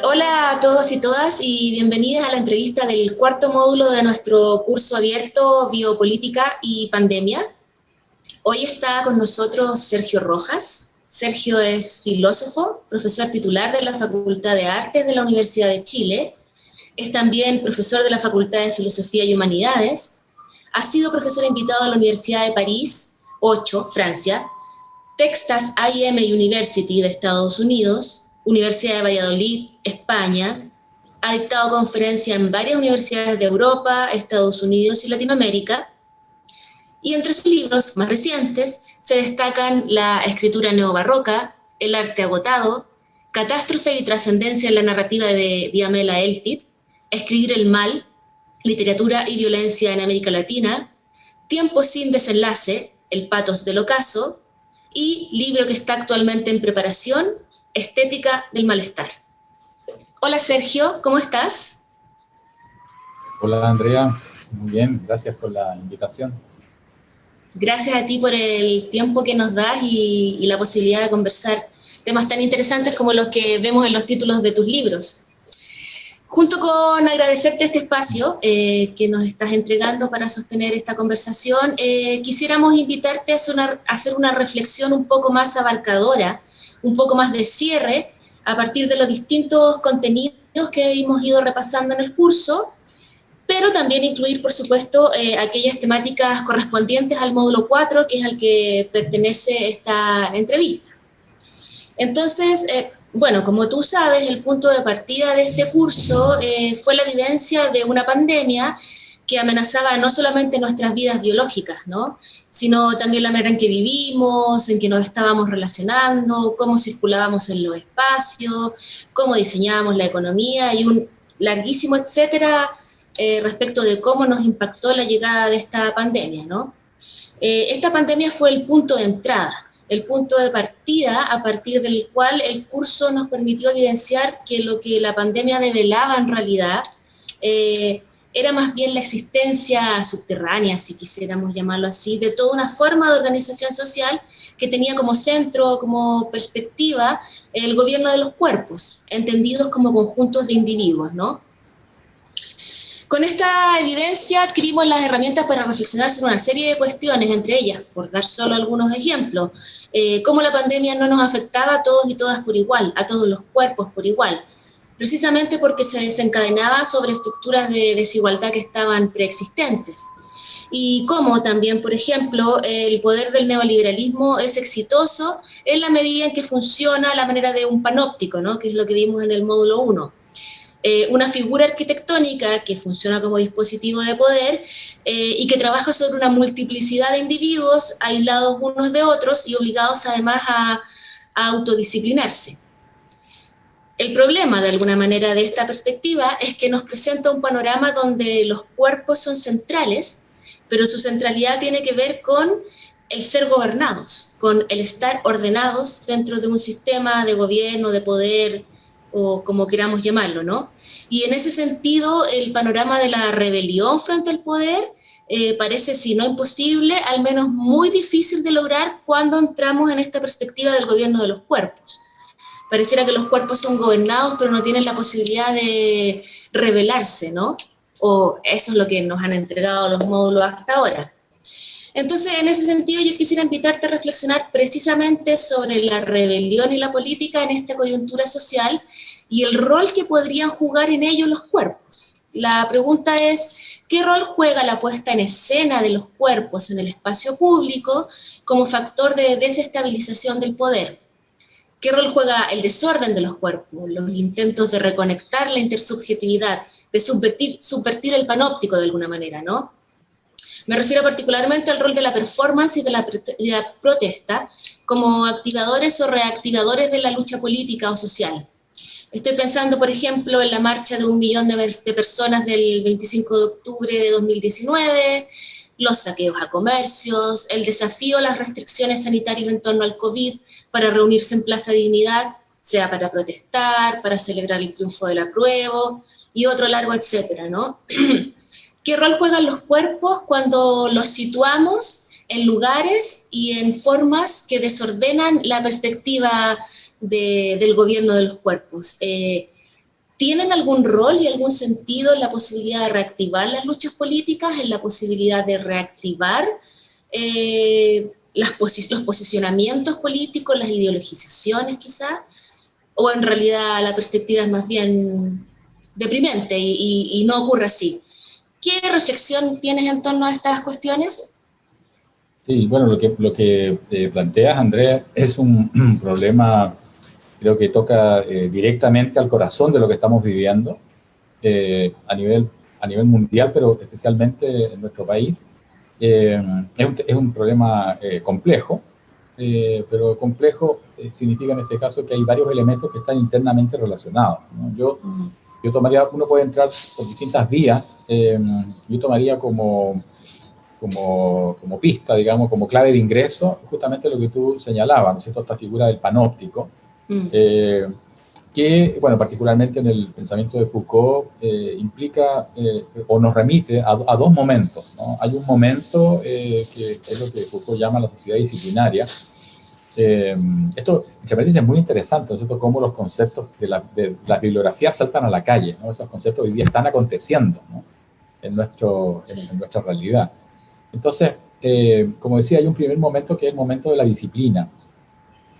Hola a todos y todas y bienvenidas a la entrevista del cuarto módulo de nuestro curso abierto Biopolítica y Pandemia. Hoy está con nosotros Sergio Rojas. Sergio es filósofo, profesor titular de la Facultad de Artes de la Universidad de Chile. Es también profesor de la Facultad de Filosofía y Humanidades. Ha sido profesor invitado a la Universidad de París 8, Francia, Texas A&M University de Estados Unidos, Universidad de Valladolid, España. Ha dictado conferencias en varias universidades de Europa, Estados Unidos y Latinoamérica. Y entre sus libros más recientes se destacan La escritura neobarroca, El arte agotado, Catástrofe y trascendencia en la narrativa de Diamela Eltit, Escribir el mal, Literatura y violencia en América Latina, Tiempo sin desenlace, El patos del ocaso, y libro que está actualmente en preparación, Estética del malestar. Hola Sergio, ¿cómo estás? Hola Andrea, muy bien, gracias por la invitación. Gracias a ti por el tiempo que nos das y la posibilidad de conversar temas tan interesantes como los que vemos en los títulos de tus libros. Junto con agradecerte este espacio que nos estás entregando para sostener esta conversación, quisiéramos invitarte a hacer una reflexión un poco más abarcadora, un poco más de cierre, a partir de los distintos contenidos que hemos ido repasando en el curso, pero también incluir, por supuesto, aquellas temáticas correspondientes al módulo 4, que es al que pertenece esta entrevista. Entonces, bueno, como tú sabes, el punto de partida de este curso fue la vivencia de una pandemia que amenazaba no solamente nuestras vidas biológicas, ¿no?, sino también la manera en que vivimos, en que nos estábamos relacionando, cómo circulábamos en los espacios, cómo diseñábamos la economía y un larguísimo etcétera respecto de cómo nos impactó la llegada de esta pandemia, ¿no? Esta pandemia fue el punto de entrada, el punto de partida a partir del cual el curso nos permitió evidenciar que lo que la pandemia develaba en realidad era más bien la existencia subterránea, si quisiéramos llamarlo así, de toda una forma de organización social que tenía como centro, como perspectiva, el gobierno de los cuerpos, entendidos como conjuntos de individuos, ¿no? Con esta evidencia adquirimos las herramientas para reflexionar sobre una serie de cuestiones, entre ellas, por dar solo algunos ejemplos, cómo la pandemia no nos afectaba a todos y todas por igual, a todos los cuerpos por igual, precisamente porque se desencadenaba sobre estructuras de desigualdad que estaban preexistentes. Y cómo también, por ejemplo, el poder del neoliberalismo es exitoso en la medida en que funciona a la manera de un panóptico, ¿no?, que es lo que vimos en el módulo 1. Una figura arquitectónica que funciona como dispositivo de poder y que trabaja sobre una multiplicidad de individuos aislados unos de otros y obligados además a autodisciplinarse. El problema, de alguna manera, de esta perspectiva es que nos presenta un panorama donde los cuerpos son centrales, pero su centralidad tiene que ver con el ser gobernados, con el estar ordenados dentro de un sistema de gobierno, de poder, o como queramos llamarlo, ¿no? Y en ese sentido, el panorama de la rebelión frente al poder parece, si no imposible, al menos muy difícil de lograr cuando entramos en esta perspectiva del gobierno de los cuerpos. Pareciera que los cuerpos son gobernados, pero no tienen la posibilidad de rebelarse, ¿no? O eso es lo que nos han entregado los módulos hasta ahora. Entonces, en ese sentido, yo quisiera invitarte a reflexionar precisamente sobre la rebelión y la política en esta coyuntura social y el rol que podrían jugar en ello los cuerpos. La pregunta es, ¿qué rol juega la puesta en escena de los cuerpos en el espacio público como factor de desestabilización del poder? ¿Qué rol juega el desorden de los cuerpos, los intentos de reconectar la intersubjetividad, de subvertir el panóptico de alguna manera, ¿no? Me refiero particularmente al rol de la performance y de la protesta como activadores o reactivadores de la lucha política o social. Estoy pensando, por ejemplo, en la marcha de 1 millón de personas del 25 de octubre de 2019, los saqueos a comercios, el desafío a las restricciones sanitarias en torno al COVID para reunirse en Plaza Dignidad, sea para protestar, para celebrar el triunfo del apruebo y otro largo etcétera, ¿no? ¿Qué rol juegan los cuerpos cuando los situamos en lugares y en formas que desordenan la perspectiva del gobierno de los cuerpos? ¿tienen algún rol y algún sentido en la posibilidad de reactivar las luchas políticas, en la posibilidad de reactivar los posicionamientos políticos, las ideologizaciones quizás? ¿O en realidad la perspectiva es más bien deprimente y no ocurre así? ¿Qué reflexión tienes en torno a estas cuestiones? Sí, bueno, lo que planteas, Andrea, es un problema, creo que toca directamente al corazón de lo que estamos viviendo a nivel mundial, pero especialmente en nuestro país. Es un problema complejo, pero complejo significa en este caso que hay varios elementos que están internamente relacionados, ¿no? Yo tomaría, uno puede entrar por distintas vías, yo tomaría como pista, digamos, como clave de ingreso, justamente lo que tú señalabas, ¿no es cierto?, esta figura del panóptico, que, bueno, particularmente en el pensamiento de Foucault, implica o nos remite a dos momentos, ¿no? Hay un momento que es lo que Foucault llama la sociedad disciplinaria. Esto, muchas veces es muy interesante, ¿no es cierto?, cómo los conceptos de las bibliografías saltan a la calle, ¿no? Esos conceptos hoy día están aconteciendo, ¿no?, en nuestra realidad. Entonces, como decía, hay un primer momento que es el momento de la disciplina.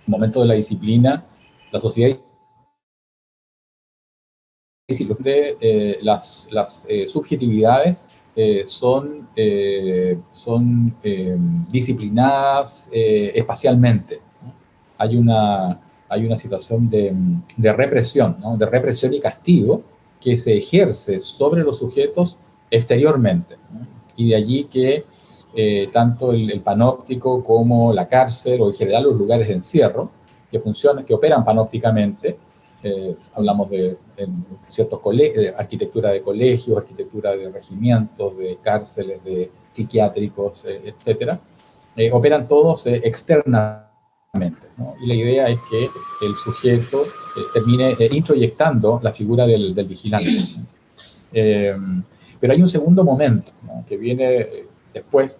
El momento de la disciplina, la sociedad donde las subjetividades son disciplinadas espacialmente, ¿no? Hay una situación de represión, ¿no?, de represión y castigo que se ejerce sobre los sujetos exteriormente, ¿no? Y de allí que tanto el panóptico como la cárcel o en general los lugares de encierro que operan panópticamente, hablamos de ciertos arquitectura de colegios, arquitectura de regimientos, de cárceles, de psiquiátricos, etcétera, operan todos externamente, ¿no? Y la idea es que el sujeto termine introyectando la figura del vigilante, ¿no? Pero hay un segundo momento, ¿no?, que viene después,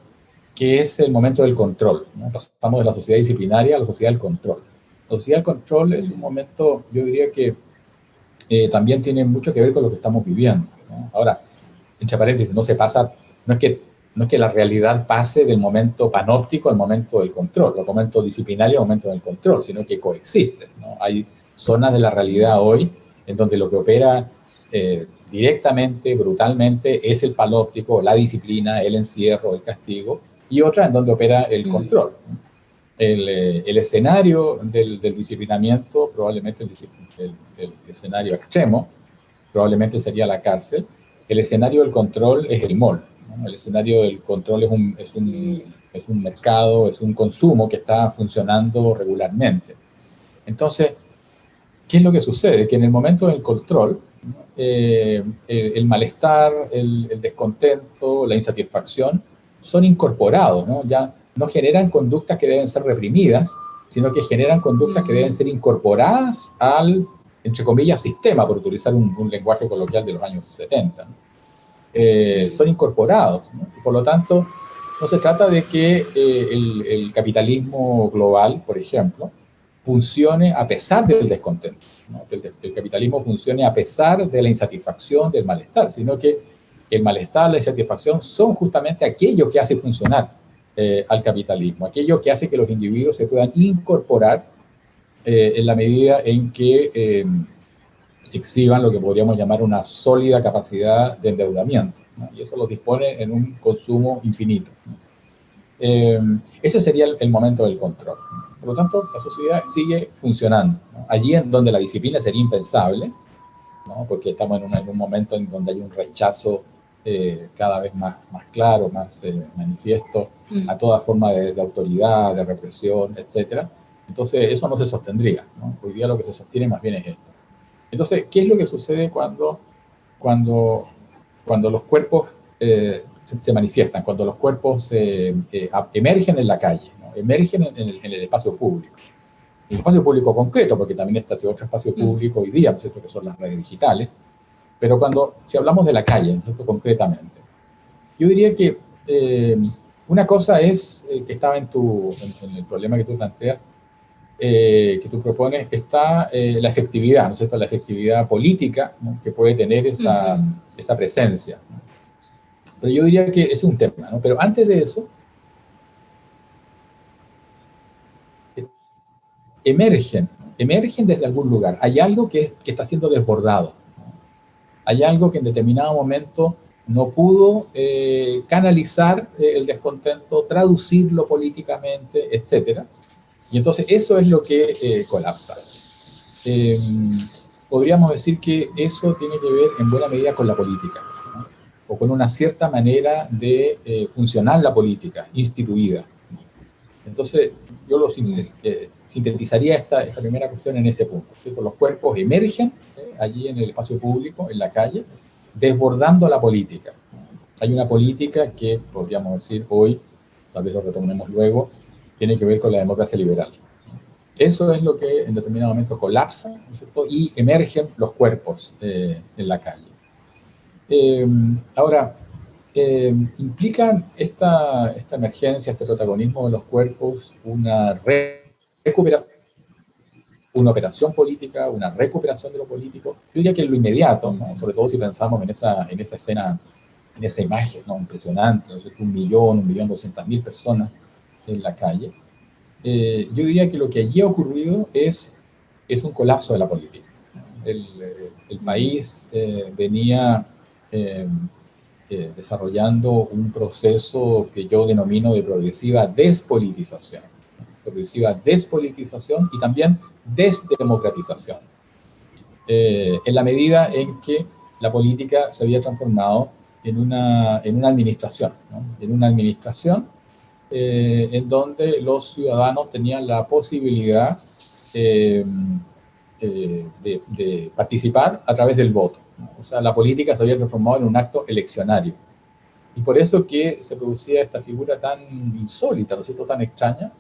que es el momento del control, ¿no? Pasamos de la sociedad disciplinaria a la sociedad del control. La sociedad del control es un momento, yo diría que también tiene mucho que ver con lo que estamos viviendo, ¿no? Ahora, entre paréntesis, no es que la realidad pase del momento panóptico al momento del control, del momento disciplinario al momento del control, sino que coexisten, ¿no? Hay zonas de la realidad hoy en donde lo que opera directamente, brutalmente, es el panóptico, la disciplina, el encierro, el castigo, y otras en donde opera el control, ¿no? El escenario del disciplinamiento, probablemente el escenario extremo, probablemente sería la cárcel. El escenario del control es el mall, ¿no? El escenario del control es un mercado, es un consumo que está funcionando regularmente. Entonces, ¿qué es lo que sucede? Que en el momento del control, ¿no?, el malestar, el descontento, la insatisfacción son incorporados, ¿no? Ya no generan conductas que deben ser reprimidas, sino que generan conductas que deben ser incorporadas al, entre comillas, sistema, por utilizar un lenguaje coloquial de los años 70, ¿no? Son incorporados, ¿no? Y por lo tanto, no se trata de que el capitalismo global, por ejemplo, funcione a pesar del descontento, ¿no?, que el capitalismo funcione a pesar de la insatisfacción, del malestar, sino que el malestar, la insatisfacción son justamente aquello que hace funcionar al capitalismo, aquello que hace que los individuos se puedan incorporar en la medida en que exhiban lo que podríamos llamar una sólida capacidad de endeudamiento, ¿no? Y eso los dispone en un consumo infinito, ¿no? Ese sería el momento del control. Por lo tanto, la sociedad sigue funcionando, ¿no? Allí en donde la disciplina sería impensable, ¿no?, porque estamos en un momento en donde hay un rechazo cada vez más claro, más manifiesto a toda forma de autoridad, de represión, etc. Entonces, eso no se sostendría, ¿no? Hoy día lo que se sostiene más bien es esto. Entonces, ¿qué es lo que sucede cuando los cuerpos se manifiestan, cuando los cuerpos emergen en la calle, ¿no?, emergen en el espacio público? El espacio público concreto, porque también está ese otro espacio público hoy día, ¿no es cierto?, que son las redes digitales. Pero si hablamos de la calle, ¿no es cierto?, concretamente, yo diría que una cosa es que estaba en el problema que tú planteas, que tú propones está la efectividad, ¿no es cierto? La efectividad política, ¿no?, que puede tener esa presencia, ¿no? Pero yo diría que ese es un tema, ¿no? Pero antes de eso, emergen desde algún lugar. Hay algo que está siendo desbordado. Hay algo que en determinado momento no pudo canalizar el descontento, traducirlo políticamente, etc. Y entonces eso es lo que colapsa. Podríamos decir que eso tiene que ver en buena medida con la política, ¿no?, o con una cierta manera de funcionar la política instituida. Entonces, yo lo sintetizaría esta primera cuestión en ese punto, ¿cierto? Los cuerpos emergen allí en el espacio público, en la calle, desbordando la política. Hay una política que, podríamos decir hoy, tal vez lo retomemos luego, tiene que ver con la democracia liberal. Eso es lo que en determinado momento colapsa, ¿no es cierto?, y emergen los cuerpos en la calle. Ahora, ¿implican esta emergencia, este protagonismo de los cuerpos una operación política, una recuperación de lo político? Yo diría que en lo inmediato, ¿no?, sobre todo si pensamos en esa escena, en esa imagen, ¿no?, impresionante, ¿no?, 1.200.000 personas en la calle. Yo diría que lo que allí ha ocurrido es un colapso de la política. El país venía desarrollando un proceso que yo denomino de progresiva despolitización y también desdemocratización, en la medida en que la política se había transformado en una administración, ¿no?, en una administración en donde los ciudadanos tenían la posibilidad de participar a través del voto, ¿no? O sea, la política se había transformado en un acto eleccionario. Y por eso que se producía esta figura tan insólita, ¿no es cierto?, tan extraña,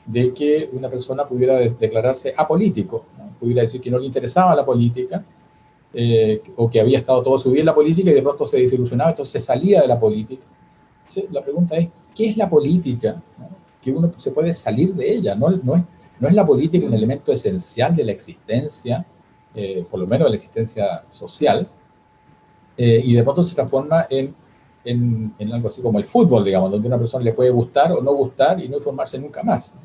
de que una persona pudiera declararse apolítico, ¿no?, pudiera decir que no le interesaba la política, o que había estado toda su vida en la política y de pronto se desilusionaba, entonces se salía de la política. Entonces, la pregunta es, ¿qué es la política?, ¿no?, que uno se puede salir de ella. No es la política un elemento esencial de la existencia, por lo menos de la existencia social, y de pronto se transforma en algo así como el fútbol, digamos, donde a una persona le puede gustar o no gustar y no informarse nunca más, ¿no?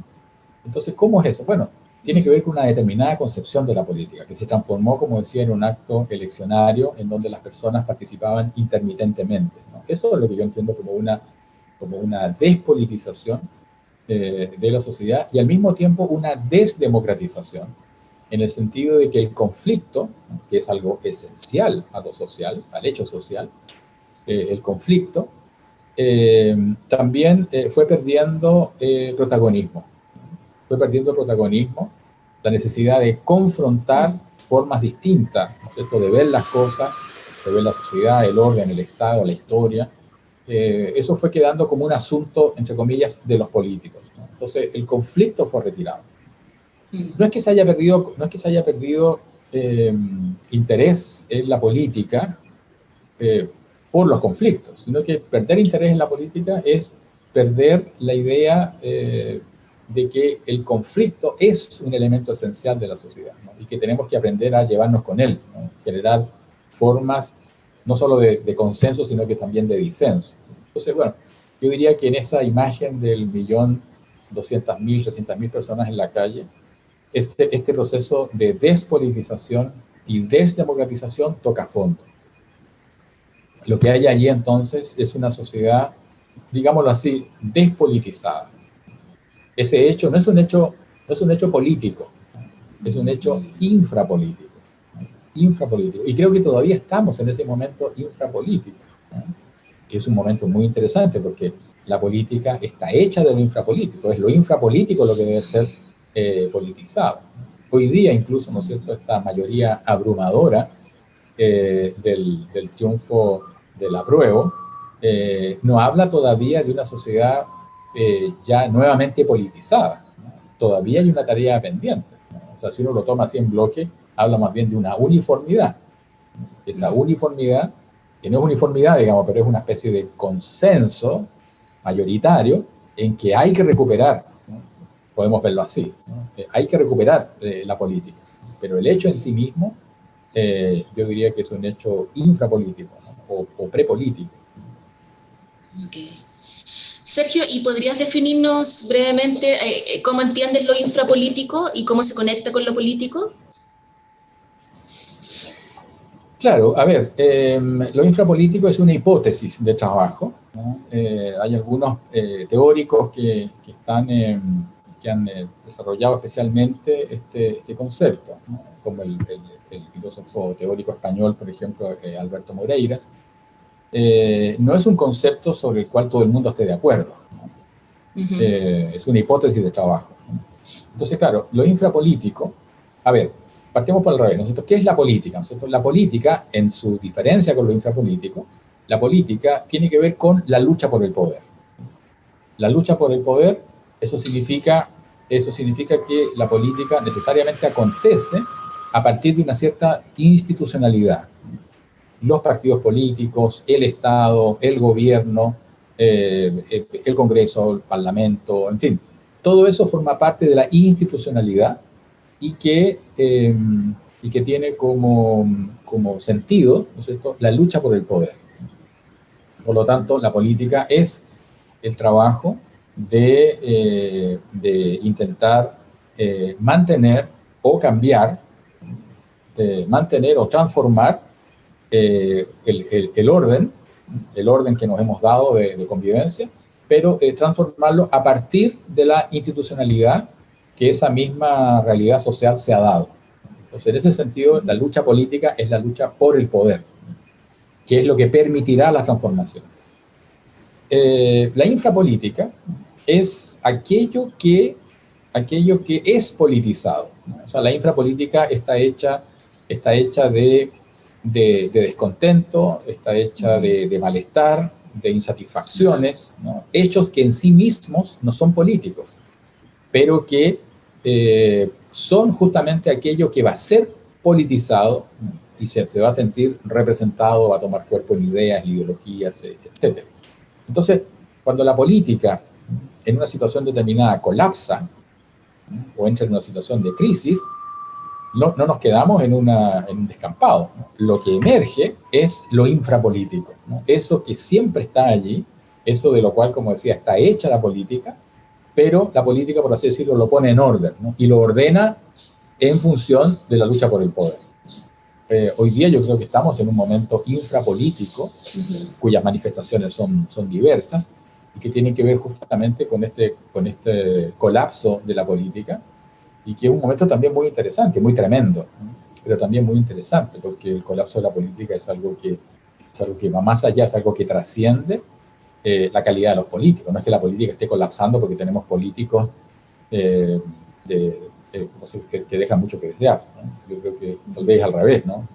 Entonces, ¿cómo es eso? Bueno, tiene que ver con una determinada concepción de la política, que se transformó, como decía, en un acto eleccionario en donde las personas participaban intermitentemente, ¿no? Eso es lo que yo entiendo como una despolitización de la sociedad, y al mismo tiempo una desdemocratización, en el sentido de que el conflicto, que es algo esencial a lo social, al hecho social, el conflicto, también fue perdiendo protagonismo. La necesidad de confrontar formas distintas, ¿no es cierto?, de ver las cosas, de ver la sociedad, el orden, el Estado, la historia. Eso fue quedando como un asunto, entre comillas, de los políticos, ¿no? Entonces, el conflicto fue retirado. No es que se haya perdido interés en la política por los conflictos, sino que perder interés en la política es perder la idea de que el conflicto es un elemento esencial de la sociedad, ¿no?, y que tenemos que aprender a llevarnos con él, ¿no?, generar formas no solo de consenso, sino que también de disenso. Entonces, bueno, yo diría que en esa imagen del 1.200.000, 300.000 personas en la calle, este proceso de despolitización y desdemocratización toca fondo. Lo que hay allí entonces es una sociedad, digámoslo así, despolitizada. Ese hecho no es un hecho político, es un hecho infrapolítico. Y creo que todavía estamos en ese momento infrapolítico, ¿no?, que es un momento muy interesante porque la política está hecha de lo infrapolítico, es lo infrapolítico lo que debe ser politizado. Hoy día incluso, ¿no es cierto?, esta mayoría abrumadora del triunfo del apruebo no habla todavía de una sociedad ya nuevamente politizada, ¿no? Todavía hay una tarea pendiente, ¿no? O sea, si uno lo toma así en bloque, habla más bien de una uniformidad. Esa uniformidad, que no es uniformidad, digamos, pero es una especie de consenso mayoritario en que hay que recuperar, ¿no?, podemos verlo así, ¿no? Hay que recuperar la política, pero el hecho en sí mismo, yo diría que es un hecho infrapolítico, ¿no? O prepolítico. Okay. Sergio, ¿y podrías definirnos brevemente cómo entiendes lo infrapolítico y cómo se conecta con lo político? Claro, a ver, lo infrapolítico es una hipótesis de trabajo, ¿no? Hay algunos teóricos que han desarrollado especialmente este concepto, ¿no? Como el filósofo teórico español, por ejemplo, Alberto Moreiras. No es un concepto sobre el cual todo el mundo esté de acuerdo, ¿no? Es una hipótesis de trabajo, ¿no? Entonces, claro, lo infrapolítico, a ver, partemos por el revés, ¿no? ¿Qué es la política? ¿No? La política, en su diferencia con lo infrapolítico, la política tiene que ver con la lucha por el poder. La lucha por el poder, eso significa que la política necesariamente acontece a partir de una cierta institucionalidad. Los partidos políticos, el Estado, el gobierno, el Congreso, el Parlamento, en fin, todo eso forma parte de la institucionalidad y que tiene como sentido, ¿no es cierto?, la lucha por el poder. Por lo tanto, la política es el trabajo de intentar mantener o cambiar, mantener o transformar el orden que nos hemos dado de convivencia, pero transformarlo a partir de la institucionalidad que esa misma realidad social se ha dado. Entonces, en ese sentido, la lucha política es la lucha por el poder, que es lo que permitirá la transformación. La infrapolítica es aquello que es politizado, ¿no? O sea, la infrapolítica está hecha de descontento, está hecha de malestar, de insatisfacciones, ¿no? Hechos que en sí mismos no son políticos, pero que son justamente aquello que va a ser politizado y se va a sentir representado, va a tomar cuerpo en ideas, ideologías, etc. Entonces, cuando la política en una situación determinada colapsa o entra en una situación de crisis, no nos quedamos en un descampado, ¿no? Lo que emerge es lo infrapolítico, ¿no? Eso que siempre está allí, eso de lo cual, como decía, está hecha la política, pero la política, por así decirlo, lo pone en orden, ¿no? Y lo ordena en función de la lucha por el poder. Hoy día yo creo que estamos en un momento infrapolítico, cuyas manifestaciones son diversas, y que tienen que ver justamente con este colapso de la política, y que es un momento también muy interesante, muy tremendo, ¿no? Pero también muy interesante, porque el colapso de la política es algo que va más allá, es algo que trasciende la calidad de los políticos. No es que la política esté colapsando porque tenemos políticos que dejan mucho que desear, ¿no? Yo creo que tal vez al revés, ¿no?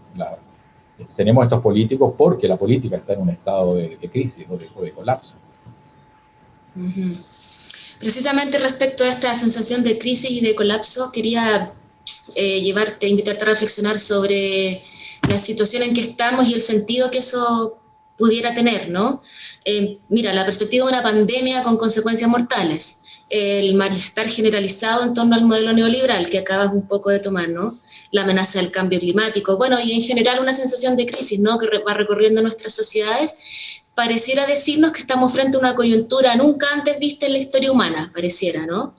Tenemos estos políticos porque la política está en un estado de crisis o de colapso. Precisamente respecto a esta sensación de crisis y de colapso, quería invitarte a reflexionar sobre la situación en que estamos y el sentido que eso pudiera tener, ¿no? Mira, la perspectiva de una pandemia con consecuencias mortales, el malestar generalizado en torno al modelo neoliberal que acabas un poco de tomar, ¿no? La amenaza del cambio climático, bueno, y en general una sensación de crisis, ¿no?, que va recorriendo nuestras sociedades, pareciera decirnos que estamos frente a una coyuntura nunca antes vista en la historia humana, pareciera, ¿no?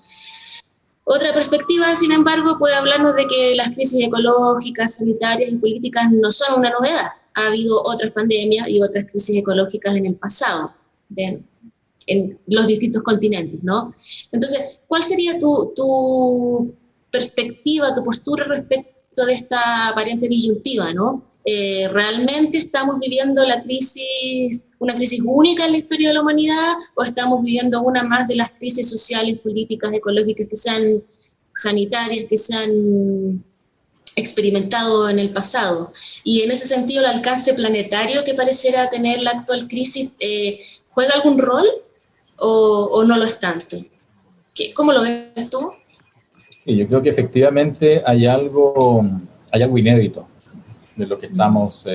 Otra perspectiva, sin embargo, puede hablarnos de que las crisis ecológicas, sanitarias y políticas no son una novedad. Ha habido otras pandemias y otras crisis ecológicas en el pasado, en los distintos continentes, ¿no? Entonces, ¿cuál sería tu perspectiva, tu postura respecto de esta aparente disyuntiva, ¿no? ¿Realmente estamos viviendo una crisis única en la historia de la humanidad, o estamos viviendo una más de las crisis sociales, políticas, ecológicas que sean sanitarias, que se han experimentado en el pasado? Y en ese sentido, el alcance planetario que pareciera tener la actual crisis, ¿juega algún rol o no lo es tanto? ¿Cómo lo ves tú? Sí, yo creo que efectivamente hay algo inédito de lo que estamos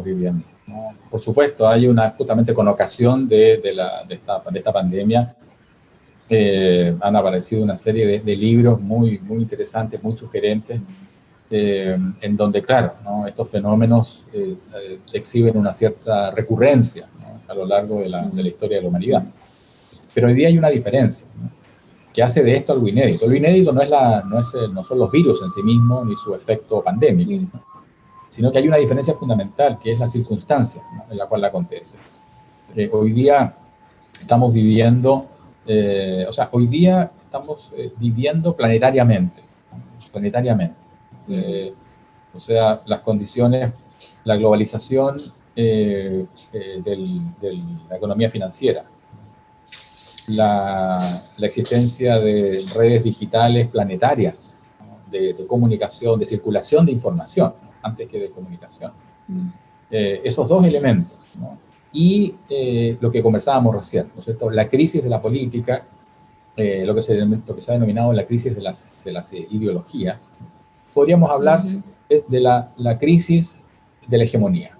viviendo, ¿no? Por supuesto, hay justamente con ocasión de esta pandemia, Han aparecido una serie de libros muy, muy interesantes, muy sugerentes, en donde, claro, ¿no? Estos fenómenos exhiben una cierta recurrencia, ¿no? A lo largo de la historia de la humanidad. Pero hoy día hay una diferencia, ¿no? Que hace de esto algo inédito. Lo inédito no son los virus en sí mismos ni su efecto pandémico, ¿no? Sino que hay una diferencia fundamental, que es la circunstancia, ¿no? En la cual acontece. Hoy día estamos viviendo, viviendo planetariamente, ¿no? Planetariamente. O sea, las condiciones, la globalización de la economía financiera, la existencia de redes digitales planetarias, ¿no? De comunicación, de circulación de información, ¿no? Antes que de comunicación. Esos dos elementos, ¿no? Y lo que conversábamos recién, ¿no es cierto? La crisis de la política, lo que se ha denominado la crisis de las ideologías. Podríamos hablar de la crisis de la hegemonía.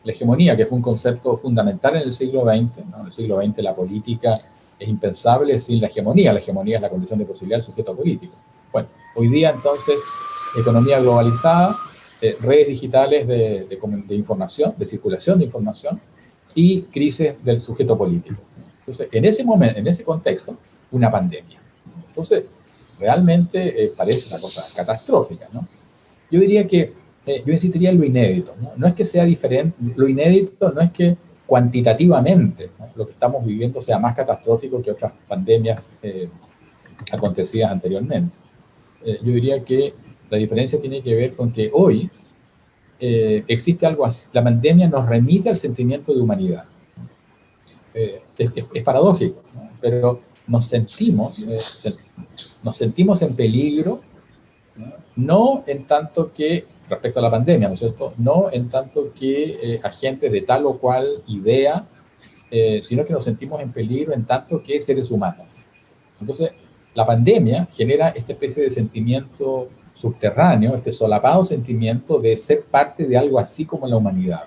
La hegemonía, que fue un concepto fundamental en el siglo XX, ¿no? En el siglo XX la política es impensable sin la hegemonía. La hegemonía es la condición de posibilidad del sujeto político. Bueno, hoy día entonces, economía globalizada, redes digitales de información, de circulación de información, y crisis del sujeto político. Entonces, en ese momento, en ese contexto, una pandemia. Entonces, realmente parece una cosa catastrófica, ¿no? Yo diría que, yo insistiría en lo inédito, ¿no? No es que sea diferente, lo inédito no es que cuantitativamente, ¿no? Lo que estamos viviendo sea más catastrófico que otras pandemias acontecidas anteriormente. Yo diría que la diferencia tiene que ver con que hoy existe algo así. La pandemia nos remite al sentimiento de humanidad. Es paradójico, ¿no? Pero nos sentimos en peligro, no en tanto que, respecto a la pandemia, ¿no es cierto? No en tanto que agentes de tal o cual idea, sino que nos sentimos en peligro en tanto que seres humanos. Entonces, la pandemia genera esta especie de sentimiento subterráneo, este solapado sentimiento de ser parte de algo así como la humanidad.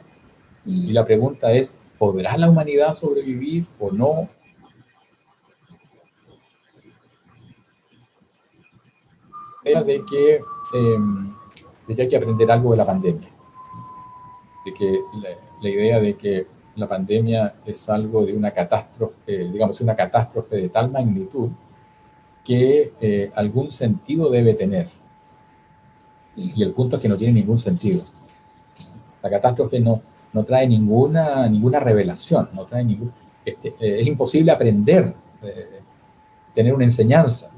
Y la pregunta es, ¿podrá la humanidad sobrevivir o no? De que hay que aprender algo de la pandemia. De que la idea de que la pandemia es algo de una catástrofe, digamos, una catástrofe de tal magnitud que algún sentido debe tener. Y el punto es que no tiene ningún sentido. La catástrofe no trae ninguna revelación, no trae es imposible aprender, tener una enseñanza,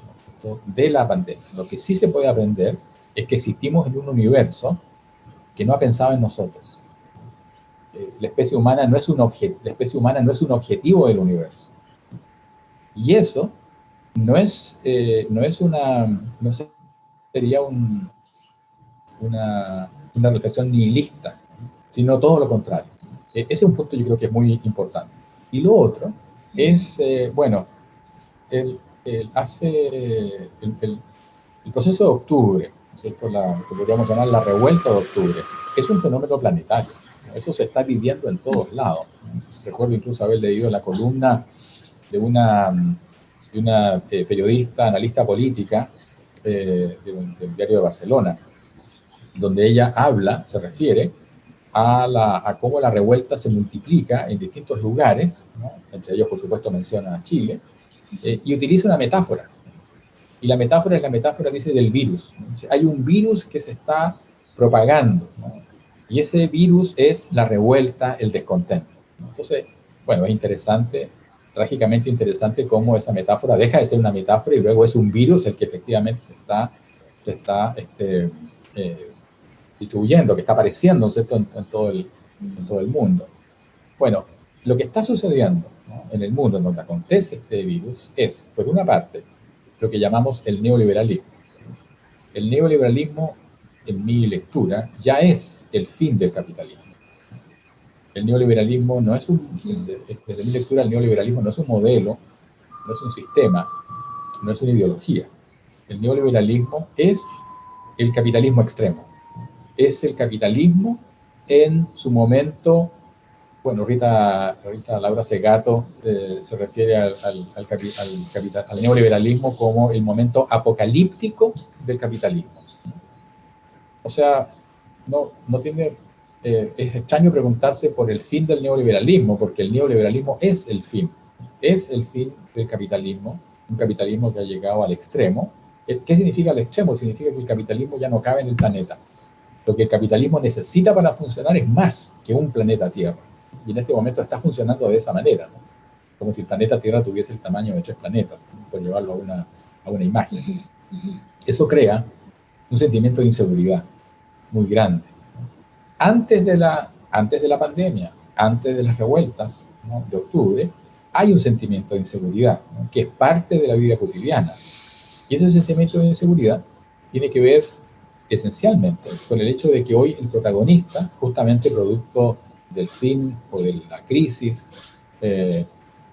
¿no?, de la pandemia. Lo que sí se puede aprender es que existimos en un universo que no ha pensado en nosotros. La especie humana no es un objetivo del universo. Y eso no sería una reflexión nihilista, sino todo lo contrario. Ese es un punto yo creo que es muy importante. Y lo otro es, el proceso de octubre, ¿cierto? Que podríamos llamar la revuelta de octubre, es un fenómeno planetario. Eso se está viviendo en todos lados. Recuerdo incluso haber leído la columna de una periodista, analista política del diario de Barcelona, donde ella se refiere a cómo la revuelta se multiplica en distintos lugares, ¿no? Entre ellos, por supuesto, menciona a Chile, y utiliza una metáfora. Y la metáfora es la metáfora, dice, del virus, ¿no? Hay un virus que se está propagando, ¿no? Y ese virus es la revuelta, el descontento, ¿no? Entonces, bueno, es interesante, trágicamente interesante cómo esa metáfora deja de ser una metáfora y luego es un virus el que efectivamente se está distribuyendo, que está apareciendo, ¿cierto?, en todo el mundo. Bueno, lo que está sucediendo, ¿no?, en el mundo en donde acontece este virus es, por una parte, lo que llamamos el neoliberalismo. El neoliberalismo, en mi lectura, ya es el fin del capitalismo. El neoliberalismo no es desde mi lectura, el neoliberalismo no es un modelo, no es un sistema, no es una ideología. El neoliberalismo es el capitalismo extremo. Es el capitalismo en su momento Bueno, Rita Laura Segato se refiere al neoliberalismo como el momento apocalíptico del capitalismo. O sea, no tiene, es extraño preguntarse por el fin del neoliberalismo, porque el neoliberalismo es el fin del capitalismo, un capitalismo que ha llegado al extremo. ¿Qué significa el extremo? Significa que el capitalismo ya no cabe en el planeta. Lo que el capitalismo necesita para funcionar es más que un planeta Tierra. Y en este momento está funcionando de esa manera, ¿no? Como si el planeta Tierra tuviese el tamaño de 3 planetas, ¿no? Por llevarlo a una imagen. Eso crea un sentimiento de inseguridad muy grande. Antes de la pandemia, antes de las revueltas, ¿no?, de octubre, hay un sentimiento de inseguridad, ¿no?, que es parte de la vida cotidiana. Y ese sentimiento de inseguridad tiene que ver esencialmente con el hecho de que hoy el protagonista, justamente producto del fin o de la crisis, de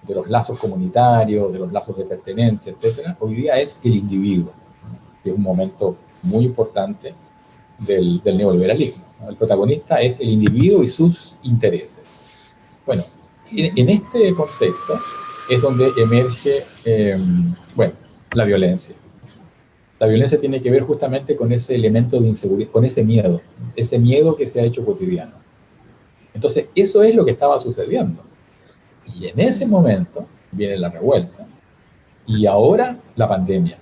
los lazos comunitarios, de los lazos de pertenencia, etc., hoy día es el individuo, que es un momento muy importante del neoliberalismo, ¿no? El protagonista es el individuo y sus intereses. Bueno, en este contexto es donde emerge, la violencia. La violencia tiene que ver justamente con ese elemento de inseguridad, con ese miedo que se ha hecho cotidiano. Entonces, eso es lo que estaba sucediendo. Y en ese momento viene la revuelta y ahora la pandemia.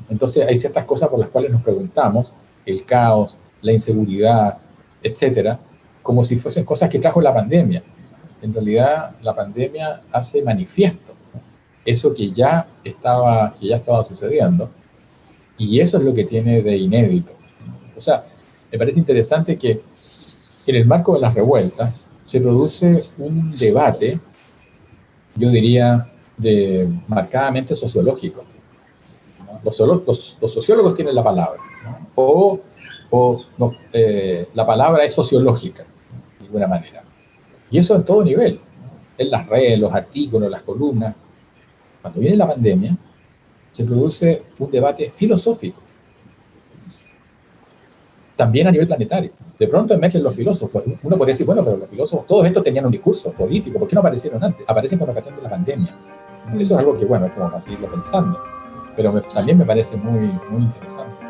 Entonces, hay ciertas cosas por las cuales nos preguntamos, el caos, la inseguridad, etcétera, como si fuesen cosas que trajo la pandemia. En realidad, la pandemia hace manifiesto, ¿no?, eso que ya estaba sucediendo, y eso es lo que tiene de inédito. O sea, me parece interesante que en el marco de las revueltas se produce un debate, yo diría, marcadamente sociológico, ¿no? Los sociólogos tienen la palabra, ¿no? La palabra es sociológica, de alguna manera. Y eso en todo nivel, ¿no?, en las redes, los artículos, las columnas. Cuando viene la pandemia, se produce un debate filosófico, también a nivel planetario. De pronto emergen los filósofos. Uno podría decir, bueno, pero los filósofos, todos estos tenían un discurso político, ¿por qué no aparecieron antes? Aparecen con ocasión de la pandemia. Eso es algo que, bueno, es como para seguirlo pensando, pero también me parece muy, muy interesante.